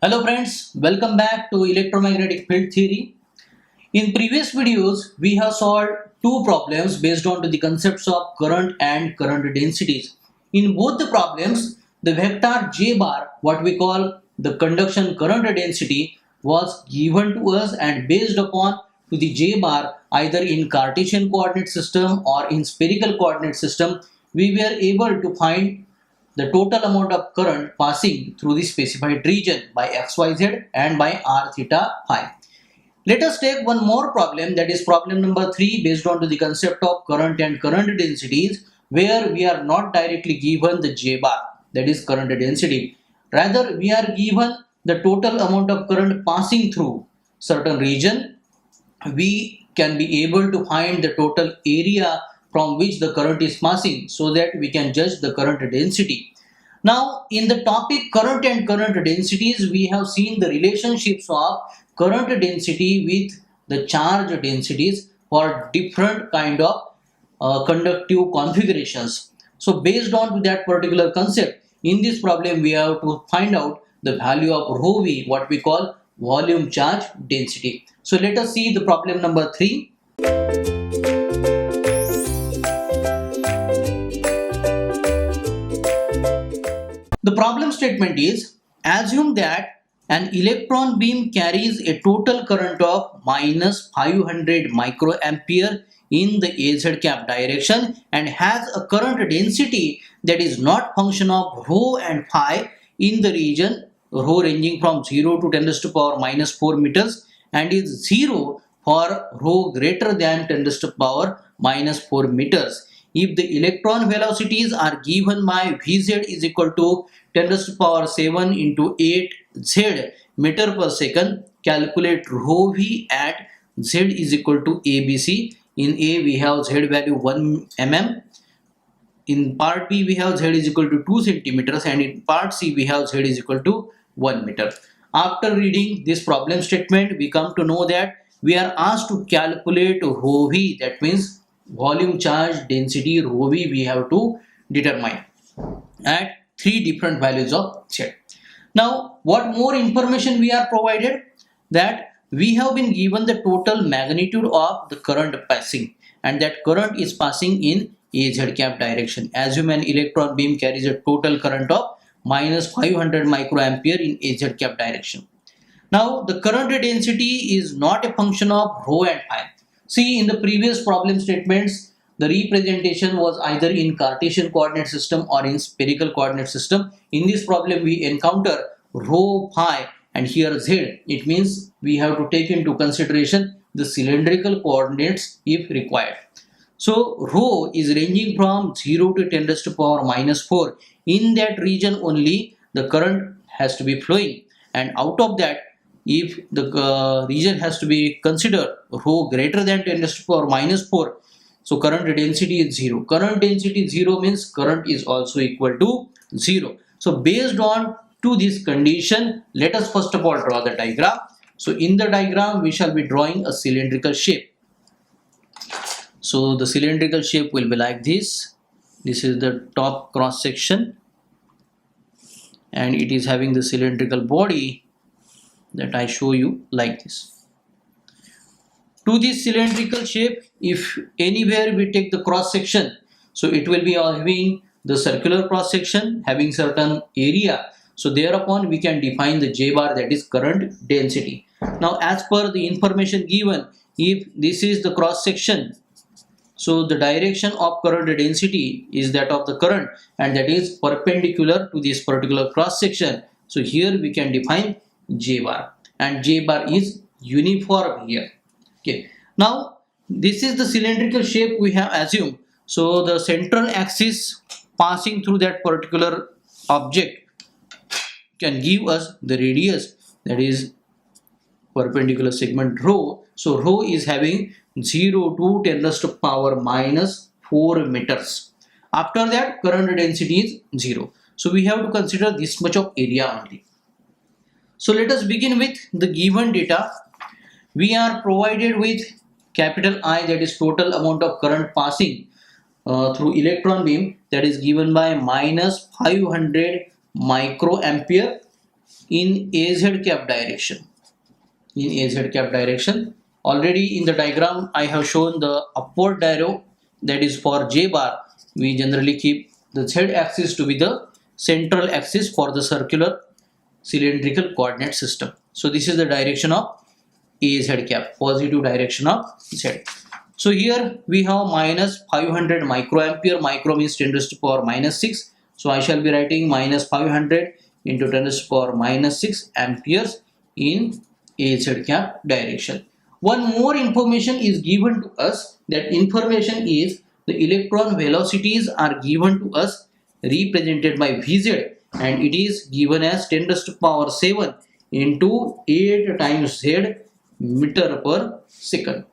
Hello friends, welcome back to electromagnetic field theory. In previous videos, we have solved two problems based on to the concepts of current and current densities. In both the problems, the vector j bar, what we call the conduction current density, was given to us and based upon to the j bar either in Cartesian coordinate system or in spherical coordinate system, we were able to find the total amount of current passing through the specified region by xyz and by r theta phi. Let us take one more problem, that is problem number 3, based on to the concept of current and current densities, where we are not directly given the j bar, that is current density. Rather, we are given the total amount of current passing through certain region. We can be able to find the total area from which the current is passing so that we can judge the current density. Now, in the topic current and current densities, we have seen the relationships of current density with the charge densities for different kind of conductive configurations. So, based on that particular concept, in this problem, we have to find out the value of rho v, what we call volume charge density. So, let us see the problem number 3. The problem statement is, assume that an electron beam carries a total current of minus 500 microampere in the AZ cap direction and has a current density that is not function of rho and phi in the region rho ranging from 0 to 10 raised to power minus 4 meters and is 0 for rho greater than 10 raised to power minus 4 meters. If the electron velocities are given by Vz is equal to 10 raised to power 7 into 8z meter per second, calculate rho v at z is equal to ABC. In A we have z value 1 mm. In part B we have z is equal to 2 centimeters and in part C we have z is equal to 1 meter. After reading this problem statement, we come to know that we are asked to calculate rho v, that means volume charge density rho v we have to determine at three different values of z. Now, what more information we are provided? That we have been given the total magnitude of the current passing and that current is passing in AZ cap direction. Assume an electron beam carries a total current of minus 500 microampere in AZ cap direction. Now, the current density is not a function of rho and phi. See, in the previous problem statements, the representation was either in Cartesian coordinate system or in spherical coordinate system. In this problem, we encounter rho phi and here z. It means we have to take into consideration the cylindrical coordinates if required. So, rho is ranging from 0 to 10 raised to power minus 4. In that region only, the current has to be flowing, and out of that, if the region has to be considered rho greater than 10 raised to power minus 4, so current density is 0. Current density 0 means current is also equal to 0. So based on to this condition, let us first of all draw the diagram. So in the diagram, we shall be drawing a cylindrical shape. So the cylindrical shape will be like this. This is the top cross section and it is having the cylindrical body that I show you like this. To this cylindrical shape, if anywhere we take the cross section, so it will be having the circular cross section having certain area. So thereupon we can define the j bar, that is current density. Now as per the information given, if this is the cross section, so the direction of current density is that of the current and that is perpendicular to this particular cross section. So here we can define j bar and j bar is uniform here. Okay. Now this is the cylindrical shape we have assumed. So the central axis passing through that particular object can give us the radius, that is perpendicular segment rho. So rho is having 0 to 10 raised to power minus 4 meters. After that, current density is 0. So we have to consider this much of area only. So let us begin with the given data. We are provided with capital I, that is total amount of current passing through electron beam, that is given by minus 500 microampere in AZ cap direction. In AZ cap direction, already in the diagram I have shown the upward arrow, that is for J bar. We generally keep the Z axis to be the central axis for the circular cylindrical coordinate system. So this is the direction of AZ cap, positive direction of Z. So here we have minus 500 microampere. Micro means 10 raised to the power minus 6. So I shall be writing minus 500 into 10 raised to the power minus 6 amperes in AZ cap direction. One more information is given to us. That information is the electron velocities are given to us represented by Vz, and it is given as 10 raised to the power 7 into 8 times Z meter per second.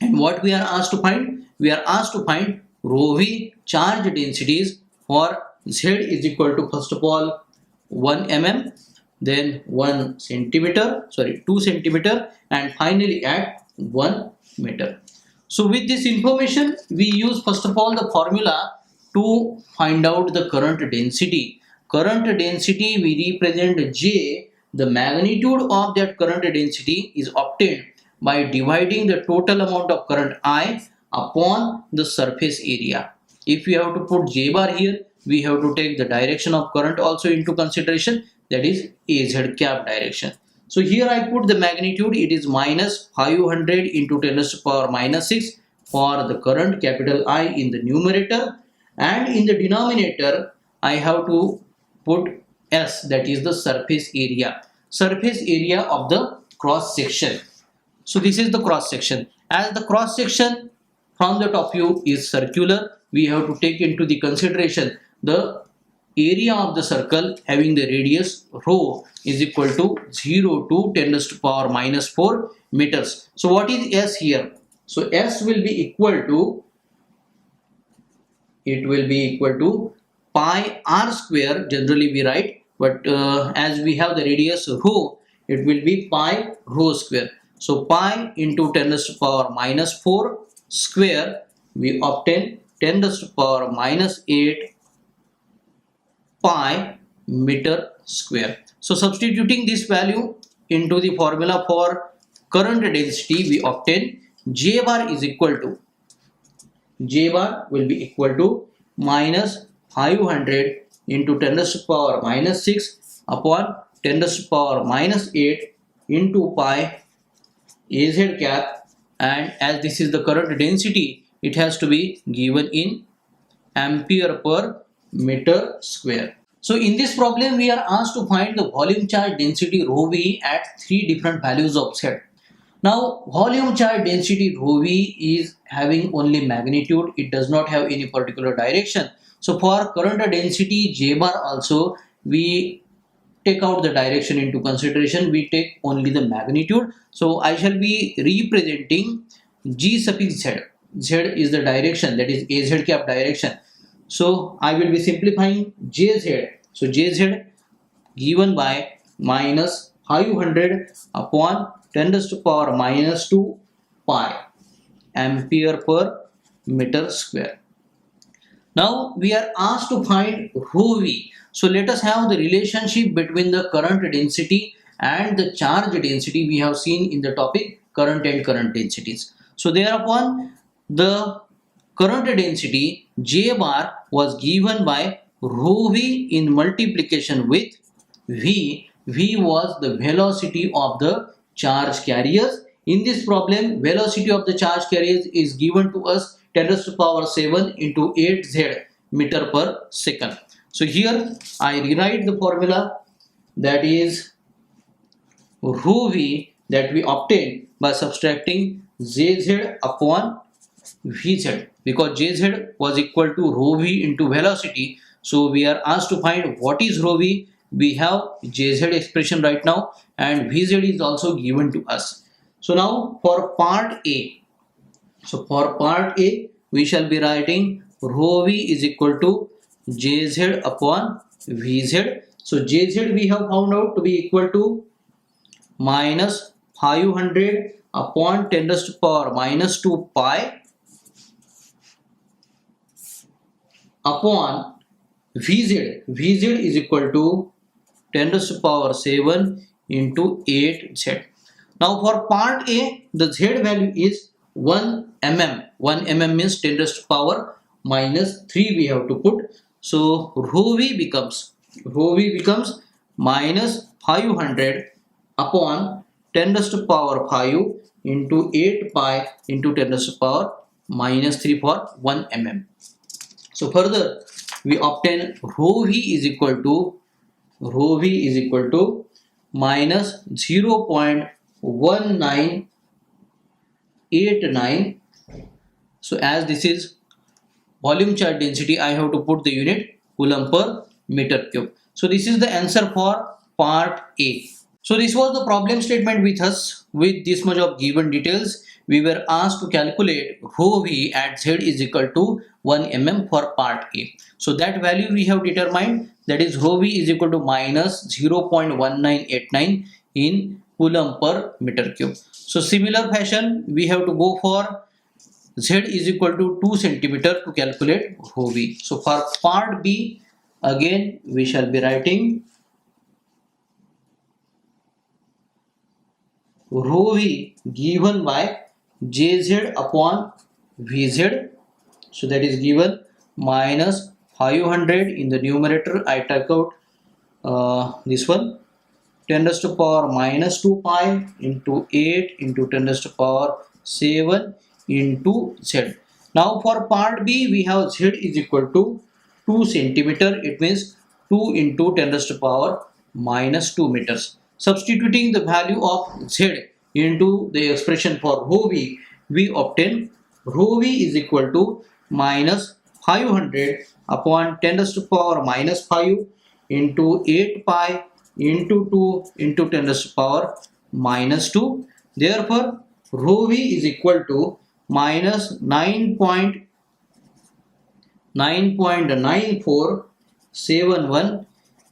And what we are asked to find? We are asked to find rho v charge densities for Z is equal to, first of all, 1 mm, then 1 centimeter, sorry, 2 centimeter, and finally at 1 meter. So with this information, we use first of all the formula to find out the current density. Current density we represent J. The magnitude of that current density is obtained by dividing the total amount of current I upon the surface area. If we have to put J bar here, we have to take the direction of current also into consideration, that is AZ cap direction. So here I put the magnitude, it is minus 500 into 10 raised to the power minus 6 for the current capital I in the numerator, and in the denominator I have to put S, that is the surface area of the cross section. So this is the cross section. As the cross section from the top view is circular, we have to take into the consideration the area of the circle having the radius rho is equal to 0 to 10 raised to the power minus 4 meters. So what is S here? So S will be equal to, it will be equal to pi r square, generally we write, but as we have the radius rho, it will be pi rho square. So pi into 10 raised to the power minus 4 square, we obtain 10 raised to the power minus 8 pi meter square. So substituting this value into the formula for current density, we obtain J bar is equal to, J bar will be equal to minus 500 into 10 raised to the power minus 6 upon 10 raised to the power minus 8 into pi AZ cap, and as this is the current density, it has to be given in ampere per meter square. So in this problem, we are asked to find the volume charge density rho v at 3 different values of Z. Now volume charge density rho v is having only magnitude, it does not have any particular direction. So for current density J bar also, we take out the direction into consideration, we take only the magnitude. So I shall be representing G suffix Z. Z is the direction, that is AZ cap direction. So I will be simplifying JZ. So JZ given by minus 500 upon 10 raised to the power minus 2 pi ampere per meter square. Now we are asked to find rho v. So let us have the relationship between the current density and the charge density we have seen in the topic current and current densities. So thereupon the current density J bar was given by rho v in multiplication with V. V was the velocity of the charge carriers. In this problem, velocity of the charge carriers is given to us 10 raised to the power 7 into 8Z meter per second. So here I rewrite the formula, that is rho v that we obtain by subtracting Jz upon Vz, because Jz was equal to rho v into velocity. So we are asked to find what is rho v. We have Jz expression right now, and Vz is also given to us. So now for part A, we shall be writing rho v is equal to Jz upon Vz. So Jz we have found out to be equal to minus 500 upon 10 raised to the power minus 2 pi upon Vz. Vz is equal to 10 raised to power 7 into 8z. Now for part A, the z value is 1 mm. 1 mm means 10 raised to power minus 3 we have to put. So rho v becomes minus 500 upon 10 raised to power 5 into 8 pi into 10 raised to power minus 3 for 1 mm. So further we obtain rho v is equal to minus 0.1989. So as this is volume charge density, I have to put the unit coulomb per meter cube. So this is the answer for part A. So this was the problem statement with us. With this much of given details, we were asked to calculate rho v at z is equal to 1 mm for part A. So that value we have determined, that is rho v is equal to minus 0.1989 in coulomb per meter cube. So similar fashion we have to go for z is equal to 2 centimeter to calculate rho v. So for part B, again we shall be writing rho v given by jz upon vz. So that is given minus 500 in the numerator. I take out this one, 10 raised to power minus 2 pi into 8 into 10 raised to power 7 into z. Now for part B, we have z is equal to 2 centimeter. It means 2 into 10 raised to power minus 2 meters. Substituting the value of z into the expression for rho v, we obtain rho v is equal to minus 500 upon 10 raised to power minus 5 into 8 pi into 2 into 10 raised to power minus 2. Therefore, rho v is equal to minus 9.9471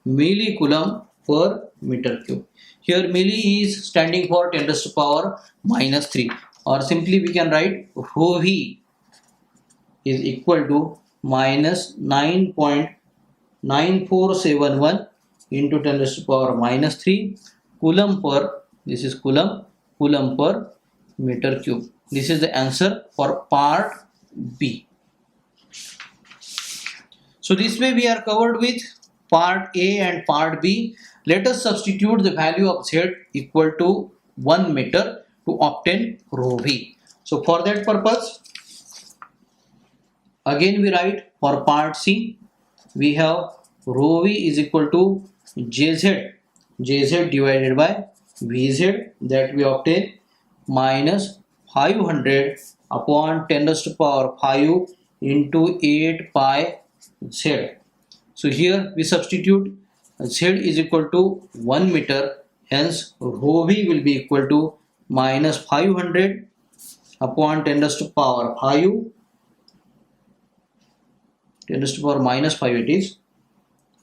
millicoulomb per meter cube. Here milli is standing for 10 raised to power minus 3, or simply we can write rho v is equal to minus 9.9471 into 10 raised to power minus 3 coulomb per, this is coulomb per meter cube. This is the answer for part B. So this way we are covered with part A and part B. Let us substitute the value of z equal to 1 meter to obtain rho v. So for that purpose, again we write for part C, we have rho v is equal to jz divided by vz, that we obtain minus 500 upon 10 raised to power 5 into 8 pi z. So here we substitute z is equal to 1 meter, hence rho v will be equal to minus 500 upon 10 raised to power 5, 10 raised to power minus 5 it is,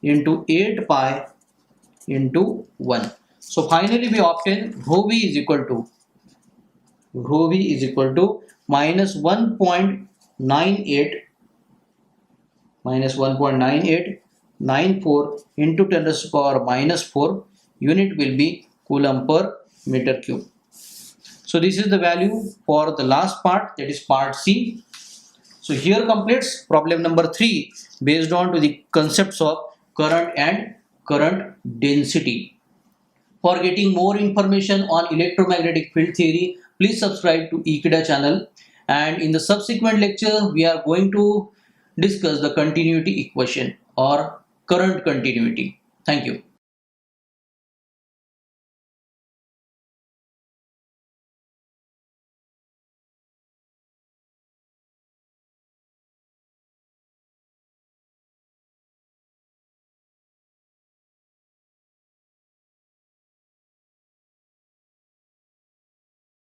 into 8 pi into 1. So finally we obtain rho v is equal to minus 1.9894 into 10 raised to power minus 4. Unit will be coulomb per meter cube. So this is the value for the last part, that is part C. So here completes problem number 3 based on to the concepts of current and current density. For getting more information on electromagnetic field theory, please subscribe to Ekeeda channel, and in the subsequent lecture we are going to discuss the continuity equation or current continuity. Thank you.